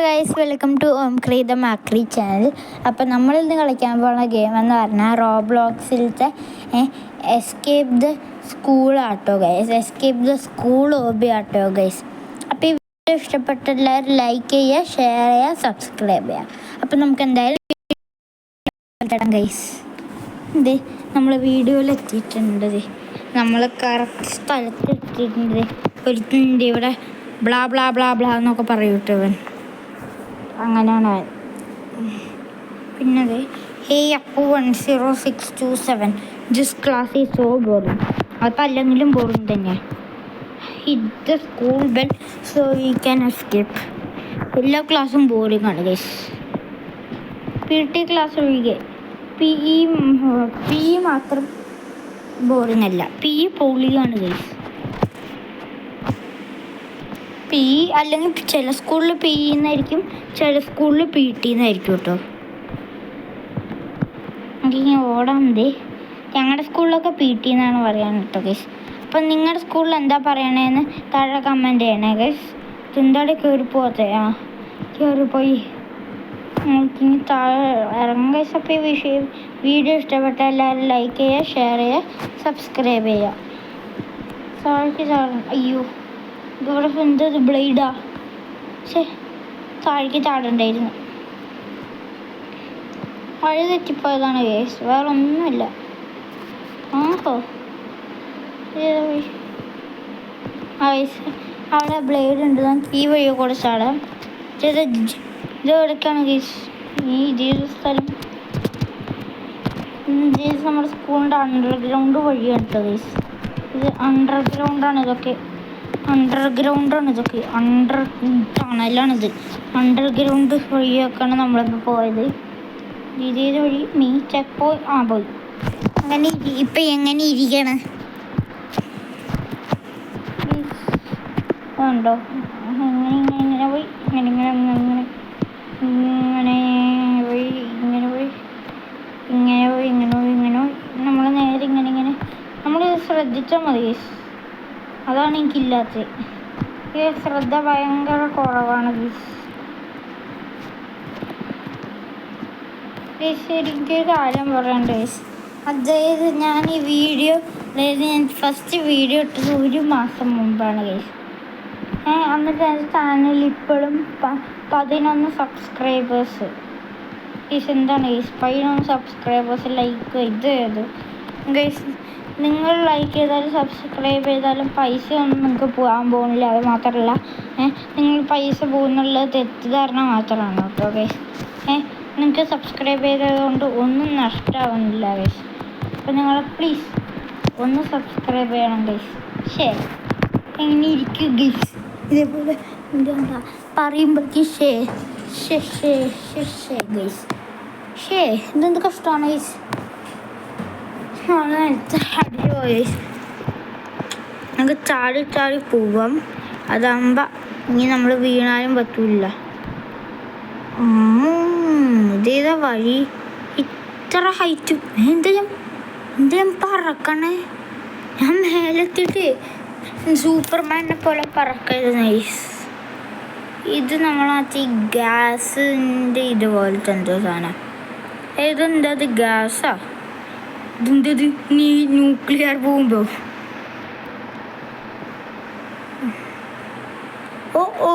Guys, welcome to ക്രീത മാക്രി channel. അപ്പോൾ നമ്മളിന്ന് കളിക്കാൻ പോകുന്ന ഗെയിം എന്ന് പറഞ്ഞാൽ റോബ്ലോക്സിലത്തെ എസ്കേപ്പ് ദ സ്കൂൾ ആട്ടോ guys. Escape the school obby ആട്ടോ ഗൈസ്. അപ്പോൾ ഈ വീഡിയോ ഇഷ്ടപ്പെട്ട എല്ലാവരും ലൈക്ക് ചെയ്യുക, ഷെയർ ചെയ്യുക, സബ്സ്ക്രൈബ് ചെയ്യുക. അപ്പോൾ നമുക്ക് എന്തായാലും ഗൈസ് ഇത് നമ്മൾ വീഡിയോയിൽ എത്തിയിട്ടുണ്ട്. നമ്മൾ കറക്റ്റ് സ്ഥലത്ത് എത്തിയിട്ടുണ്ട്. ഒരുത്തിൻ്റെ ഇവിടെ ബ്ലാ ബ്ലാ ബ്ലാ ബ്ലാ എന്നൊക്കെ പറയൂട്ടവൻ. അങ്ങനെയാണ്. പിന്നെ hey Appu 10627 this class is so boring. അപ്പം അല്ലെങ്കിലും ബോറിംഗ് തന്നെയാണ്. Hit the school bell so we can escape. എല്ലാ ക്ലാസ്സും ബോറിംഗ് ആണ് ഗൈസ്. PT ക്ലാസ് ഒഴികെ PE മാത്രം ബോറിംഗ് അല്ല. PE പൊളിയാണ് ഗൈസ്. PE അല്ലെങ്കിൽ ചില സ്കൂളിൽ PE എന്നായിരിക്കും, ചില സ്കൂളിൽ PT എന്നായിരിക്കും കേട്ടോ. എനിക്കിങ്ങനെ ഓടാൻ മതി. ഞങ്ങളുടെ സ്കൂളിലൊക്കെ PT എന്നാണ് പറയാൻ കേട്ടോ ഗൈസ്. അപ്പം നിങ്ങളുടെ സ്കൂളിൽ എന്താ പറയണേന്ന് താഴെ കമൻറ്റ് ചെയ്യണേ ഗൈസ്. എന്താടെ കയറിപ്പോകത്തെ? കയറിപ്പോയി നമുക്കിനി താഴെ ഇറങ്ങും ഗൈസ്. അപ്പോൾ ഈ വീഡിയോ ഇഷ്ടപ്പെട്ട എല്ലാവരും ലൈക്ക് ചെയ്യുക, ഷെയർ ചെയ്യുക, സബ്സ്ക്രൈബ് ചെയ്യുക. താഴേക്ക് അയ്യോ ഇവിടെ എന്തത് ബ്ലേഡാ? താഴേക്ക് ചാടണ്ടായിരുന്നു. വഴി തെറ്റിപ്പോയതാണ് ഗൈസ്, വേറെ ഒന്നുമില്ല. ആഹോ അവിടെ ബ്ലേഡ് ഉണ്ട്. നമുക്ക് ഈ വഴിയെ കൂടെ ചാടാം. ഇത് എവിടേക്കാണ് ഗൈസ്? ഈ ഇതേത് സ്ഥലം? നമ്മുടെ സ്കൂളിൻ്റെ അണ്ടർഗ്രൗണ്ട് വഴിയാണ് കേട്ടോ ഗൈസ്. ഇത് അണ്ടർഗ്രൗണ്ടാണ് ഇതൊക്കെ. അണ്ടർ ടണലാണിത്. അണ്ടർഗ്രൗണ്ട് വഴിയൊക്കെയാണ് നമ്മളിപ്പോൾ പോയത്. ഇതേ വഴി ചെക്ക് പോയി. അങ്ങനെ ഇപ്പം എങ്ങനെ ഇരിക്കണം ഉണ്ടോ? ഇങ്ങനെ പോയി നമ്മൾ നേരെ ഇങ്ങനെ നമ്മൾ ശ്രദ്ധിച്ചാൽ മതി. അതാണ് എനിക്കില്ലാത്തത്. ഈ ശ്രദ്ധ ഭയങ്കര കുറവാണ് ഗീസ്. എനിക്കൊരു കാര്യം പറയണ്ട ഗീസ്. അതായത് ഞാൻ ഫസ്റ്റ് വീഡിയോ ഇട്ടത് 1 മാസം മുമ്പാണ് ഗീസ്. എന്നിട്ട് എൻ്റെ ചാനലിൽ ഇപ്പോഴും 11 സബ്സ്ക്രൈബേഴ്സ് ഗീസ്. എന്താണ് ഗീസ് 11 സബ്സ്ക്രൈബേഴ്സ്? ലൈക്ക് ഇത് ഗീസ്. നിങ്ങൾ ലൈക്ക് ചെയ്താലും സബ്സ്ക്രൈബ് ചെയ്താലും പൈസ ഒന്നും നിങ്ങൾക്ക് പോകാൻ പോകുന്നില്ല. അത് മാത്രമല്ല നിങ്ങൾ പൈസ പോകുന്നുള്ളത് തെറ്റിദ്ധാരണ മാത്രമാണ് കേട്ടോ ഗൈസ്. നിങ്ങൾക്ക് സബ്സ്ക്രൈബ് ചെയ്തതുകൊണ്ട് ഒന്നും നഷ്ടമാവുന്നില്ല ഗൈസ്. അപ്പോൾ നിങ്ങൾ പ്ലീസ് ഒന്ന് സബ്സ്ക്രൈബ് ചെയ്യണം ഗൈസ്. എങ്ങനെ ഇരിക്കും ഗൈസ്? ഇതേപോലെ എന്താ പറയുമ്പോഴേക്ക് ഗൈസ്. ഇതെന്ത് കഷ്ടമാണ് ഗൈസ്. നമുക്ക് ചാടി പോവാം. അതാകുമ്പോൾ ഇനി നമ്മൾ വീണാലും പറ്റൂല. ഇതേതാ വഴി? ഇത്ര ഹൈറ്റ് എന്താ ഞാൻ പറക്കണേ? ഞാൻ മേലെത്തിയിട്ട് സൂപ്പർമാനെ പോലെ പറക്കരുത് നൈസ്. ഇത് നമ്മളാത്തി ഗ്യാസിൻ്റെ ഇതുപോലത്തെ എന്തോ സാധനം. ഇതെന്താ? അത് ഗ്യാസാ? ഇതെന്തത്? നീ ന്യൂക്ലിയർ ബോംബോ? ഓ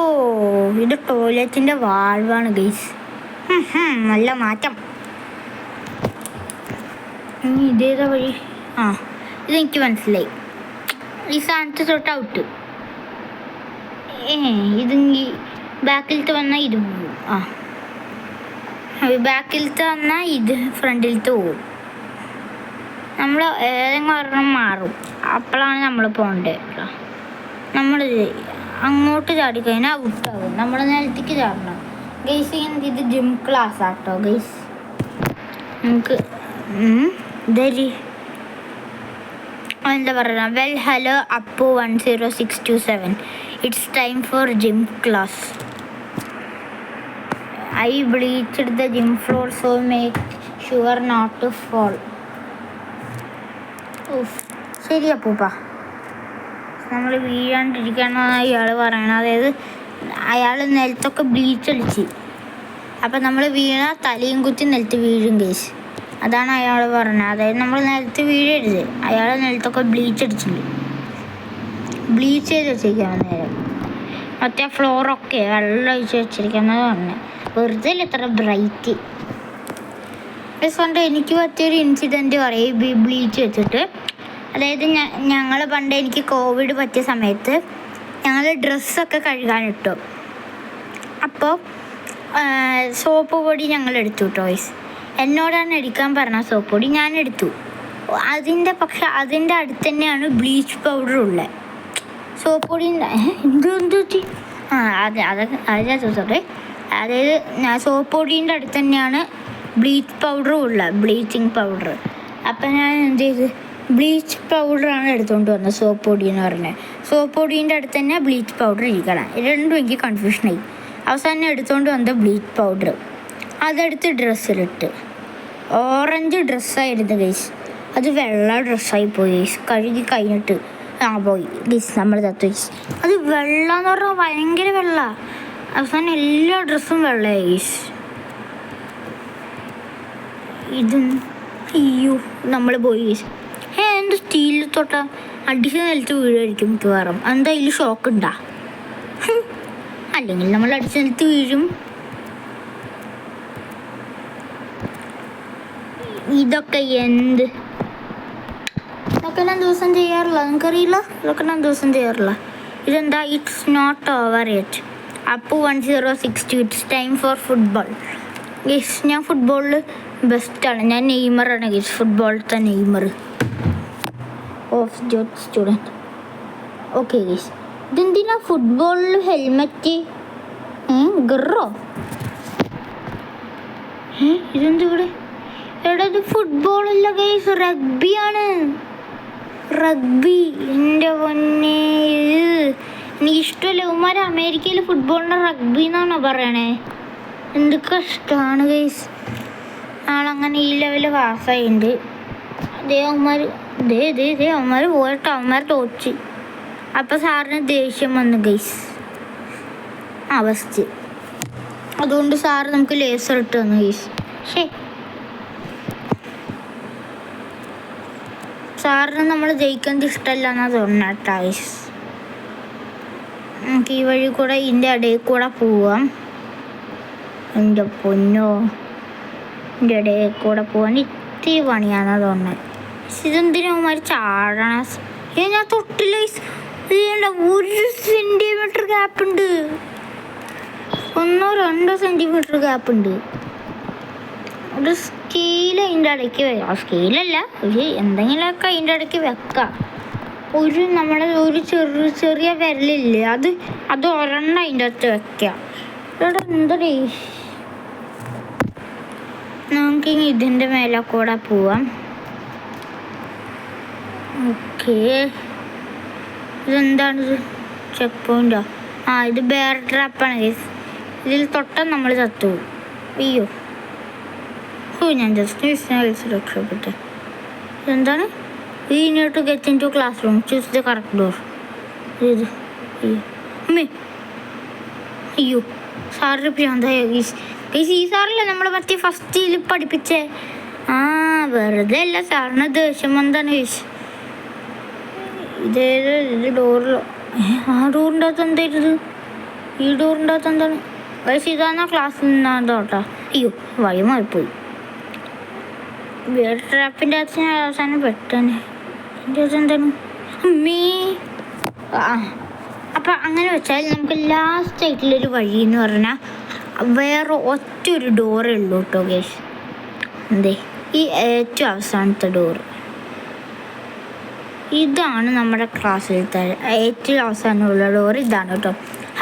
ഇത് ടോയ്ലറ്റിൻ്റെ വാൾവാണ് ഗൈസ്. നല്ല മാറ്റം. ഇതേതാ വഴി? ഇതെനിക്ക് മനസ്സിലായി. ഈ സാധനത്തെ തൊട്ട് ഔട്ട്. ഇതെങ്കിൽ ബാക്കിലത്തെ വന്നാൽ ഇത് പോവും. ബാക്കിലത്തെ വന്നാൽ ഇത് ഫ്രണ്ടിലത്തെ പോവും. നമ്മൾ ഏതെങ്കിലും ഒരെണ്ണം മാറും. അപ്പോഴാണ് നമ്മൾ പോകേണ്ടത്. നമ്മൾ അങ്ങോട്ട് ചാടിക്കഴിഞ്ഞാൽ ഔട്ടാകും. നമ്മൾ നിലത്തേക്ക് ചാടണം ഗൈസ്. ഇത് ജിം ക്ലാസ് ആട്ടോ ഗൈസ്. നമുക്ക് എന്താ പറയുക? Well hello Appu 10627 it's time for gym class. I bleached the gym floor so make sure not to fall. ശരി അപ്പൂപ്പ, നമ്മൾ വീഴാണ്ടിരിക്കണം ഇയാൾ പറയണം. അതായത് അയാൾ നിലത്തൊക്കെ ബ്ലീച്ച് അടിച്ച്. അപ്പം നമ്മൾ വീണ തലയും കുത്തി നിലത്ത് വീഴും കേസ്. അതാണ് അയാൾ പറഞ്ഞത്. അതായത് നമ്മൾ നിലത്ത് വീഴരുത്. അയാൾ നിലത്തൊക്കെ ബ്ലീച്ച് അടിച്ചിട്ടുണ്ട്. ബ്ലീച്ച് ചെയ്ത് വെച്ചിരിക്കുകയാണ് നേരം. മറ്റേ ഫ്ലോറൊക്കെ വെള്ളം ഒഴിച്ച് വെച്ചിരിക്കുന്നത് പറഞ്ഞത്. വെറുതെ ഇത്ര ബ്രൈറ്റ്. കൊണ്ട് എനിക്ക് പറ്റിയൊരു ഇൻസിഡൻറ്റ് പറയും ബ്ലീച്ച് വെച്ചിട്ട്. അതായത് ഞങ്ങൾ പണ്ട് എനിക്ക് കോവിഡ് പറ്റിയ സമയത്ത് ഞങ്ങൾ ഡ്രസ്സൊക്കെ കഴുകാനിട്ടു. അപ്പോൾ സോപ്പ് പൊടി ഞങ്ങൾ എടുത്തു കേട്ടോ. എന്നോടാണ് എടുക്കാൻ പറഞ്ഞ സോപ്പ് പൊടി, ഞാൻ എടുത്തു. പക്ഷെ അതിൻ്റെ അടുത്ത് തന്നെയാണ് ബ്ലീച്ച് പൗഡർ ഉള്ളത്. സോപ്പ് പൊടി എന്ത് സോറി, അതായത് സോപ്പ് പൊടീൻ്റെ അടുത്ത് തന്നെയാണ് ബ്ലീച്ച് പൗഡറും ഉള്ളത്, ബ്ലീച്ചിങ് പൗഡർ. അപ്പം ഞാൻ എന്ത് ചെയ്ത് ബ്ലീച്ച് പൗഡറാണ് എടുത്തുകൊണ്ട് വന്നത്. സോപ്പ് പൊടി എന്ന് പറഞ്ഞത് സോപ്പ് പൊടീൻ്റെ അടുത്ത് തന്നെ ബ്ലീച്ച് പൗഡർ ഇരിക്കണം. രണ്ടും എനിക്ക് കൺഫ്യൂഷനായി. അവസാനം എടുത്തുകൊണ്ട് വന്നത് ബ്ലീച്ച് പൗഡർ. അതെടുത്ത് ഡ്രസ്സിലിട്ട്. Orange ഡ്രസ്സായിരുന്നു guys. അത് വെള്ള ഡ്രസ്സായി പോയി ഗൈസ്. കഴുകി കഴിഞ്ഞിട്ട് പോയി ഗൈസ് നമ്മൾ തത്തു ഗൈസ്. അത് വെള്ളം എന്ന് പറഞ്ഞാൽ ഭയങ്കര വെള്ള. അവസാനം എല്ലാ ഡ്രസ്സും വെള്ളമായി ഗൈസ്. ഇതും അയ്യോ നമ്മൾ പോയി ഗൈസ്. എന്ത് സ്റ്റീലിൽ തൊട്ടാൽ അടിച്ച് നിലത്ത് വീഴുമായിരിക്കും മിക്കവാറും. എന്താ ഇതിൽ ഷോക്ക് ഉണ്ടാ? അല്ലെങ്കിൽ നമ്മൾ അടിച്ച് നിലത്ത് വീഴും. ഇതൊക്കെ എന്ത് ഇതൊക്കെ ഞാൻ ദിവസം ചെയ്യാറില്ല, നിങ്ങൾക്കറിയില്ല? ഇതൊക്കെ ഞാൻ ദിവസം ചെയ്യാറില്ല. ഇതെന്താ? It's not over yet. Appu 1062. It's time for football. Guys ഞാൻ ഫുട്ബോളിൽ ബെസ്റ്റാണ്. ഞാൻ നെയ്മറാണ് ഗീസ്, ഫുട്ബോളിലത്തെ നെയ്മർ. ഓഫ് ജോത്ത് സ്റ്റുഡൻറ്റ്. ഓക്കെ ഗീസ്, ഇതെന്തിനാ ഫുട്ബോളിൽ ഹെൽമെറ്റ്? ഗറോ ഇതെന്ത് ഇവിടെ? എടാ ഇത് ഫുട്ബോളല്ല ഗൈസ്, റഗ്ബിയാണ്. റഗ്ബി എൻ്റെ പൊന്നെ. എനിക്കിഷ്ടമല്ല. ഉമ്മാർ അമേരിക്കയിൽ ഫുട്ബോളിൻ്റെ റഗ്ബി എന്നാണോ പറയണേ? എന്ത് കഷ്ടമാണ് ഗൈസ്. ആളങ്ങനെ ഈ ലെവലിൽ പാസ്സായിട്ടുണ്ട്. അവന്മാർ അവന്മാർ പോയിട്ട് അവന്മാർ തോച്ച്. അപ്പം സാറിന് ദേഷ്യം വന്നു ഗൈസ്. അവസ്ഥ അതുകൊണ്ട് സാറ് നമുക്ക് ലേസർ ഇട്ട് തന്നു ഗൈസ്. സാറിന് നമ്മൾ ജയിക്കുന്നത് ഇഷ്ടമല്ല എന്നാണ് തോന്നുന്നത് ഗൈസ്. നമുക്ക് ഈ വഴി കൂടെ ഇതിൻ്റെ ഇടയിൽ കൂടെ പോവാം. എൻ്റെ പൊന്നോ, എൻ്റെ ഇടയിൽ കൂടെ പോകാൻ ഇത്തിരി പണിയാണെന്ന് തോന്നുന്നത്. ഇതെന്തിനവന്മാർ ചാടണ? ഞാൻ തൊട്ടില്ല ഗൈസ്. 1 സെൻറ്റിമീറ്റർ ഗ്യാപ്പുണ്ട്. 1-2 സെൻറ്റിമീറ്റർ ഗ്യാപ്പുണ്ട്. ഒരു സ്കെയിൽ അതിൻ്റെ ഇടയ്ക്ക് ആ സ്കെയിലല്ല, ഒരു എന്തെങ്കിലുമൊക്കെ അതിൻ്റെ ഇടയ്ക്ക് വെക്കാം. നമ്മളെ ഒരു ചെറിയ വിരലില്ലേ, അത് ഒരെണ്ണം അതിൻ്റെ അകത്ത് വെക്കാം. ഇവിടെ എന്തടേ? നമുക്കിനി ഇതിൻ്റെ മേലെ കൂടെ പോവാം. ഓക്കെ, ഇതെന്താണിത്? ചെക്ക് പോയിന്റോ? ഇത് ബെയർ ട്രാപ്പാണ് ഗൈസ്. ഇതിൽ തൊട്ടാൽ നമ്മൾ ചത്തു. അയ്യോ, ഞാൻ ജസ്റ്റ് രക്ഷപ്പെട്ടെ. ഇതെന്താണ്? We need to get into classroom. Choose the correct door. ഇത് അയ്യോ, സാറിന് പ്രാന്തായോ ഗൈസ്? ഈ സാറല്ലേ നമ്മൾ മറ്റേ ഫസ്റ്റിൽ പഠിപ്പിച്ചേ? വെറുതെ അല്ല, സാറിന് ദേഷ്യം വന്നാണ് ഗൈസ്. ഇത് ഡോറിലോ? ആ ഡോറിൻ്റെ അകത്ത് എന്തായിരുന്നു? ഈ ഡോറിൻ്റെ അകത്ത് എന്താണ് ഗൈസ്? ഇതാണോ ക്ലാസ്സിൽ നിന്നാണ് കേട്ടോ. അയ്യോ, വഴി മാറിപ്പോയി. വേറെ ട്രാപ്പിൻ്റെ അകത്ത് ഞാൻ അവസാനം പെട്ടെന്ന് എൻ്റെ അകത്ത് എന്താണ് അമ്മേ. അപ്പം അങ്ങനെ വെച്ചാൽ നമുക്ക് ലാസ്റ്റ് ആയിട്ടുള്ളൊരു വഴി എന്ന് പറഞ്ഞാൽ വേറെ ഒറ്റൊരു ഡോറേ ഉള്ളൂ കേട്ടോ ഗൈസ്. എന്തേ ഈ ഏറ്റവും അവസാനത്തെ ഡോറ് ഇതാണ്. നമ്മുടെ ക്ലാസ്സിലത്തെ ഏറ്റവും അവസാനമുള്ള ഡോർ ഇതാണ് കേട്ടോ.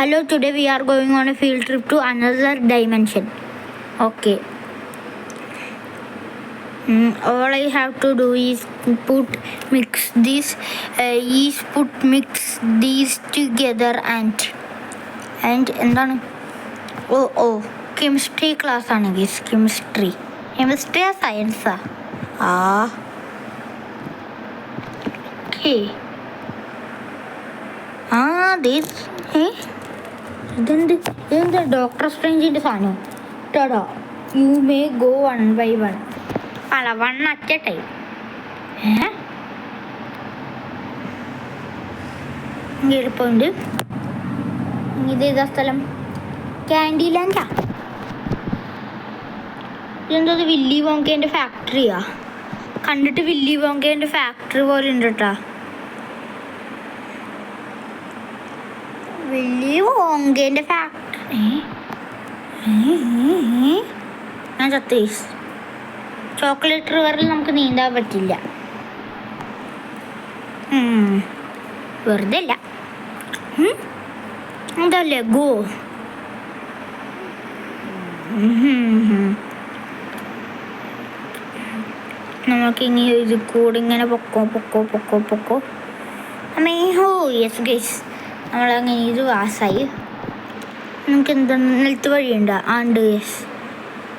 Hello, today we are going on a field trip to another dimension. Okay, all I have to do is mix these together and എന്താണ്? ഓ കെമിസ്ട്രി ക്ലാസ് ആണ് ഗീസ്. കെമിസ്ട്രിയാ സയൻസാ? ഇതെന്താ ഡോക്ടർ സ്ട്രേഞ്ചിൻ്റെ സാധനം ടാ. യു മേ ഗോ 1 by 1 അല്ല 1 at a time. എളുപ്പമുണ്ട്. ഇതേതാ സ്ഥലം? Candy ലാൻഡാ. ഇതെന്തത് വില്ലി വോങ്കേൻ്റെ ഫാക്ടറിയാ? കണ്ടിട്ട് വില്ലി വോങ്കേൻ്റെ ഫാക്ടറി പോലെ ഉണ്ട് കേട്ടാ. വില്ലി വോങ്കേൻ്റെ ഫാക്ടറി. ഞാൻ സത്യേഷ് ചോക്ലേറ്റ് റിവറിൽ നമുക്ക് നീന്താൻ പറ്റില്ല. വെറുതെ അല്ല. അതല്ലേ ഗോ. നമുക്കിനി ഇത് കൂടി ഇങ്ങനെ പൊക്കോ അമ്മേ. ഹോ യെസ് ഗൈസ്, നമ്മളങ്ങനെ ഇത് പാസ്സായി. നമുക്ക് എന്താ നിലത്ത് വഴിയുണ്ടോ? ആണ്ട് ഗൈസ്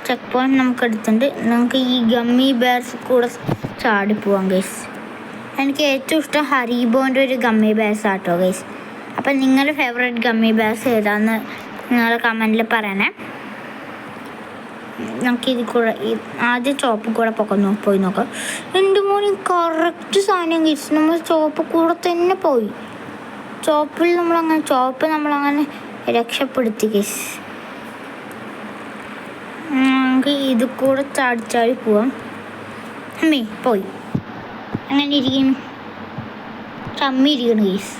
ചെക്ക് പോയിന്റ് നമുക്ക് എടുത്തിട്ടുണ്ട്. നമുക്ക് ഈ ഗമ്മി ബെയർസ് കൂടെ ചാടിപ്പോവാം ഗൈസ്. എനിക്ക് ഏറ്റവും ഇഷ്ടം ഹരീബോൻ്റെ ഒരു ഗമ്മി ബെയർസ് ആട്ടോ ഗൈസ്. അപ്പം നിങ്ങളുടെ ഫേവറേറ്റ് ഗമ്മി ബെയർസ് ഏതാന്ന് നിങ്ങൾ കമൻറ്റിൽ പറയണേ. നമുക്ക് ഇതിൽ കൂടെ ആദ്യം ചോപ്പ് കൂടെ പോയി നോക്കാം. എൻ്റെ മോന് കറക്റ്റ് സാധനം ഗൈസ്. നമ്മൾ ചോപ്പ് കൂടെ തന്നെ പോയി. ചോപ്പ് നമ്മളങ്ങനെ രക്ഷപ്പെടുത്തി ഗൈസ്. നമുക്ക് ഇത് കൂടെ ചാടി പോവാം. അമ്മേ പോയി. അങ്ങനെ ഇരിക്കും, ചമ്മി ഇരിക്കണം ഗൈസ്.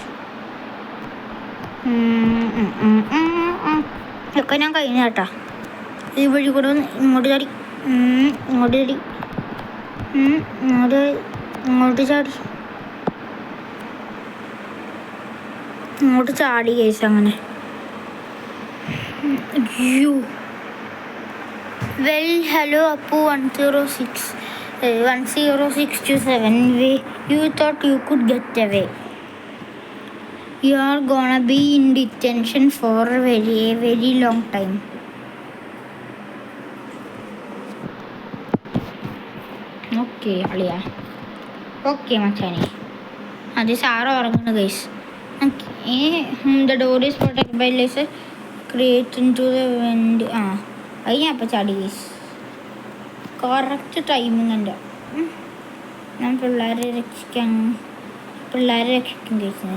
ഇതൊക്കെ ഞാൻ കഴിഞ്ഞ കേട്ടാ. ഈ വഴി കൂടെ ഇങ്ങോട്ട് ചാടി ഇങ്ങോട്ട് ചാടി ഗൈസ്. അങ്ങനെ hello Appu 10627. You thought you could get away. You are gonna be in detention for a very long time. Okay അളിയാ. ഓക്കെ മച്ചാനെ. അത് സാറ് ഉറങ്ങുന്നു guys. The door is protected by laser create into the wind. അത് ഞാൻ അപ്പം ചാടി guys. Correct timing ഉണ്ട്. ഞാൻ പിള്ളേരെ രക്ഷിക്കും ഗൈസ്.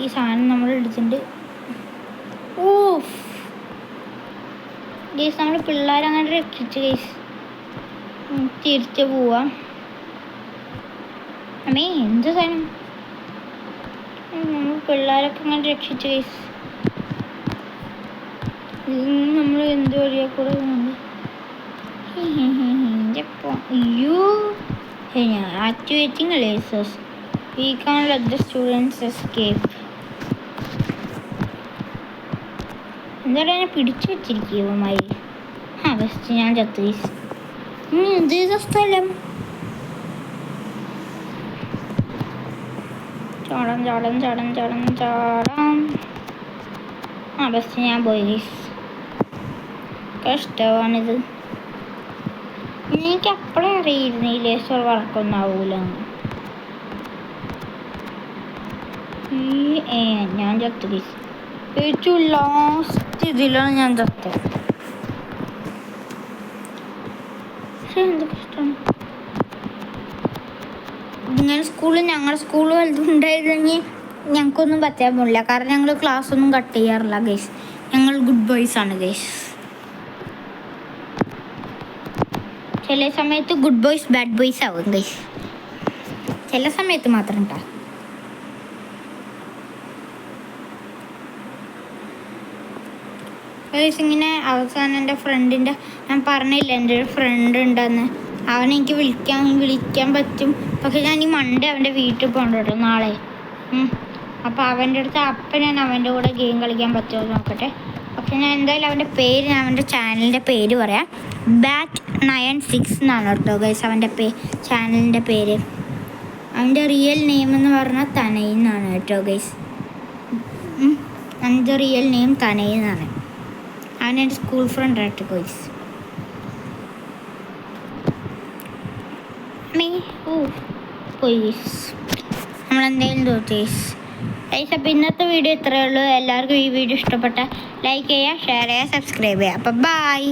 ഈ സാധനം നമ്മൾ എടുത്തിട്ടുണ്ട്. ഗൈസ് നമ്മൾ പിള്ളേരെ അങ്ങനെ രക്ഷിച്ചു ഗൈസ്. തിരിച്ച് പോവാം. അമ്മേ എന്ത് സാധനം? നമ്മൾ പിള്ളേരൊക്കെ അങ്ങനെ രക്ഷിച്ചു ഗൈസ്. നമ്മൾ എന്ത് വഴിയാ കൂടെ activating lasers. We can't let the students escape. എന്താ എന്നെ പിടിച്ചു വെച്ചിരിക്കുമായി. ബെസ്റ്റ് ഞാൻ ചത്തു. എന്ത് സ്ഥലം? ചാടാം. ബെസ്റ്റ് ഞാൻ പോയി. കഷ്ടമാണിത്. എനിക്ക് അപ്പോഴേ അറിയിരുന്നു ഈ ലേസർ വർക്കൊന്നും ആവൂല. ഞാൻ ചത്തു ഗൈസ്. ഏറ്റവും ലാസ്റ്റ് ഇതിലാണ് ഞാൻ ചത്തത്. എന്ത് കഷ്ടമാണ്. ഇങ്ങനെ ഞങ്ങളുടെ സ്കൂൾ വലുതുണ്ടായിരുന്നെങ്കിൽ ഞങ്ങൾക്കൊന്നും പറ്റാൻ പോലില്ല. കാരണം ഞങ്ങൾ ക്ലാസ്സൊന്നും കട്ട് ചെയ്യാറില്ല ഗൈസ്. ഞങ്ങൾ ഗുഡ് ബോയ്സ് ആണ് ഗൈസ്. ചില സമയത്ത് ഗുഡ് ബോയ്സ് ബാഡ് ബോയ്സ് ആവും ഗൈസ്. ചില സമയത്ത് മാത്രം ഉണ്ടാകും. ഗൈസ് ഇങ്ങനെ അവസാനം എൻ്റെ ഫ്രണ്ടിൻ്റെ, ഞാൻ പറഞ്ഞില്ല എൻ്റെ ഒരു ഫ്രണ്ട് ഉണ്ടെന്ന്. അവനെനിക്ക് വിളിക്കാൻ പറ്റും. പക്ഷെ ഞാൻ ഈ മൺഡേ അവൻ്റെ വീട്ടിൽ പോകണ്ട കേട്ടോ നാളെ. അപ്പോൾ അവൻ്റെ അടുത്ത് ഞാൻ അവൻ്റെ കൂടെ ഗെയിം കളിക്കാൻ പറ്റുമോ നോക്കട്ടെ. പക്ഷെ ഞാൻ എന്തായാലും അവൻ്റെ ചാനലിൻ്റെ പേര് പറയാം. Bat96 എന്നാണ് കേട്ടോ ഗൈസ് അവൻ്റെ ചാനലിൻ്റെ പേര്. അവൻ്റെ റിയൽ നെയിം എന്ന് പറഞ്ഞാൽ തനയ് എന്നാണ് കേട്ടോ ഗൈസ്. അവൻ്റെ റിയൽ നെയിം തനയ് എന്നാണ്. അവനെൻ്റെ സ്കൂൾ ഫ്രണ്ട് ആയിട്ട് ഗൈസ്. പോയി നമ്മളെന്തെങ്കിലും തോറ്റേസ്. ഗൈസ് അപ്പോൾ ഇന്നത്തെ വീഡിയോ ഇത്രയേ ഉള്ളൂ. എല്ലാവർക്കും ഈ വീഡിയോ ഇഷ്ടപ്പെട്ട ലൈക്ക് ചെയ്യുക, ഷെയർ ചെയ്യുക, സബ്സ്ക്രൈബ് ചെയ്യുക. അപ്പോൾ ബൈ.